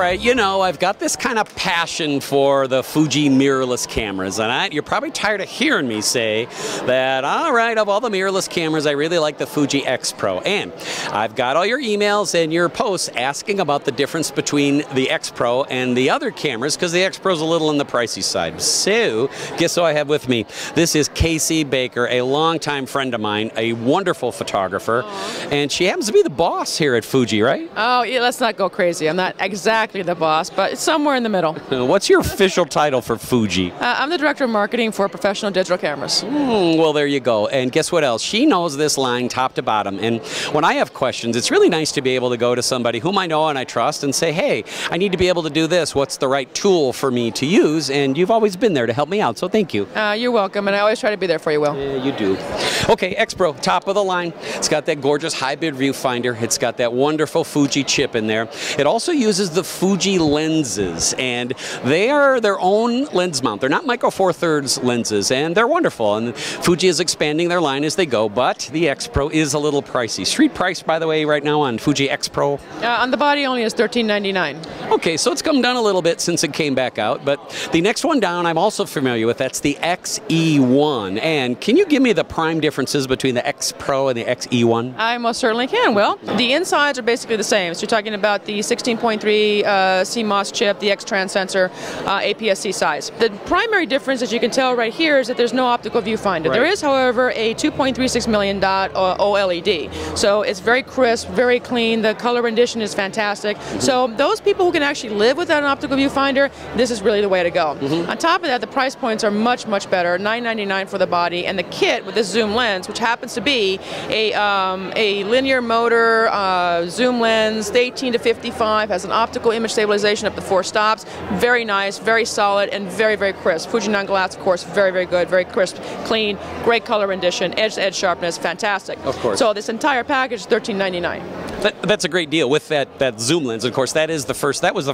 right, you know, I've got this kind of passion for the Fuji mirrorless cameras, and you're probably tired of hearing me say that, all right, of all the mirrorless cameras, I really like the Fuji X-Pro. And I've got all your emails and your posts asking about the difference between the X-Pro and the other cameras, because the X-Pro is a little on the pricey side. So, guess who I have with me? This is Kayce Baker, a longtime friend of mine, a wonderful photographer, and she happens to be the boss here at Fuji, right? Oh, yeah, let's not go crazy. I'm not exactly the boss, but it's somewhere in the middle. What's your official title for Fuji? I'm the director of marketing for professional digital cameras. Well, there you go. And guess what else? She knows this line top to bottom. And when I have questions, it's really nice to be able to go to somebody whom I know and I trust and say, hey, I need to be able to do this. What's the right tool for me to use? And you've always been there to help me out, so thank you. You're welcome, and I always try to be there for you, Will. Yeah, you do. Okay, X-Pro, top of the line. It's got that gorgeous high-bid viewfinder. It's got that wonderful Fuji chip in there. It also uses the Fuji lenses, and they are their own lens mount. They're not Micro Four Thirds lenses, and they're wonderful. And Fuji is expanding their line as they go, but the X-Pro is a little pricey. Street price, by the way, right now on Fuji X-Pro? On the body only is $13.99. Okay, so it's come down a little bit since it came back out, but the next one down I'm also familiar with. That's the XE1. And can you give me the prime differences between the X-Pro and the XE1? I most certainly can, Will. The insides are basically the same. So you're talking about the 16.3 CMOS chip, the X-Trans sensor, APS-C size. The primary difference, as you can tell right here, is that there's no optical viewfinder. Right. There is, however, a 2.36 million dot OLED. So it's very crisp, very clean. The color rendition is fantastic. So those people who can actually live without an optical viewfinder, this is really the way to go. On top of that, the price points are much, much better. $9.99 for the body, and the kit with this zoom lens, which happens to be a linear motor zoom lens, the 18 to 55, has an optical image stabilization up to 4 stops. Very nice, very solid, and very, very crisp. Fuji non-glass, of course, very, very good, very crisp, clean, great color rendition, edge-to-edge sharpness, fantastic. Of course. So this entire package is $13.99. That's a great deal with that zoom lens. Of course, that was the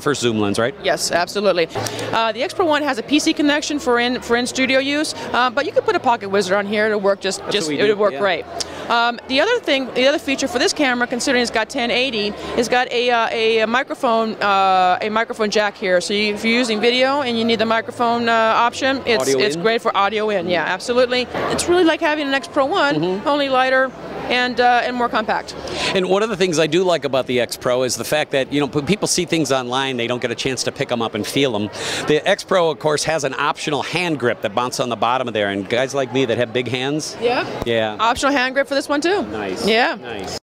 first zoom lens, right? Yes, absolutely. The X-Pro1 has a PC connection for in-studio use, but you could put a pocket wizard on here to work it would work great. The other feature for this camera, considering it's got 1080, it's got a microphone jack here. So if you're using video and you need the microphone option, it's great for audio in. Yeah, absolutely. It's really like having an X-Pro1, only lighter and more compact. And one of the things I do like about the X-Pro is the fact that, you know, when people see things online, they don't get a chance to pick them up and feel them. The X-Pro, of course, has an optional hand grip that mounts on the bottom of there, and guys like me that have big hands. Yeah. Yeah. Optional hand grip for this one too. Nice. Yeah. Nice.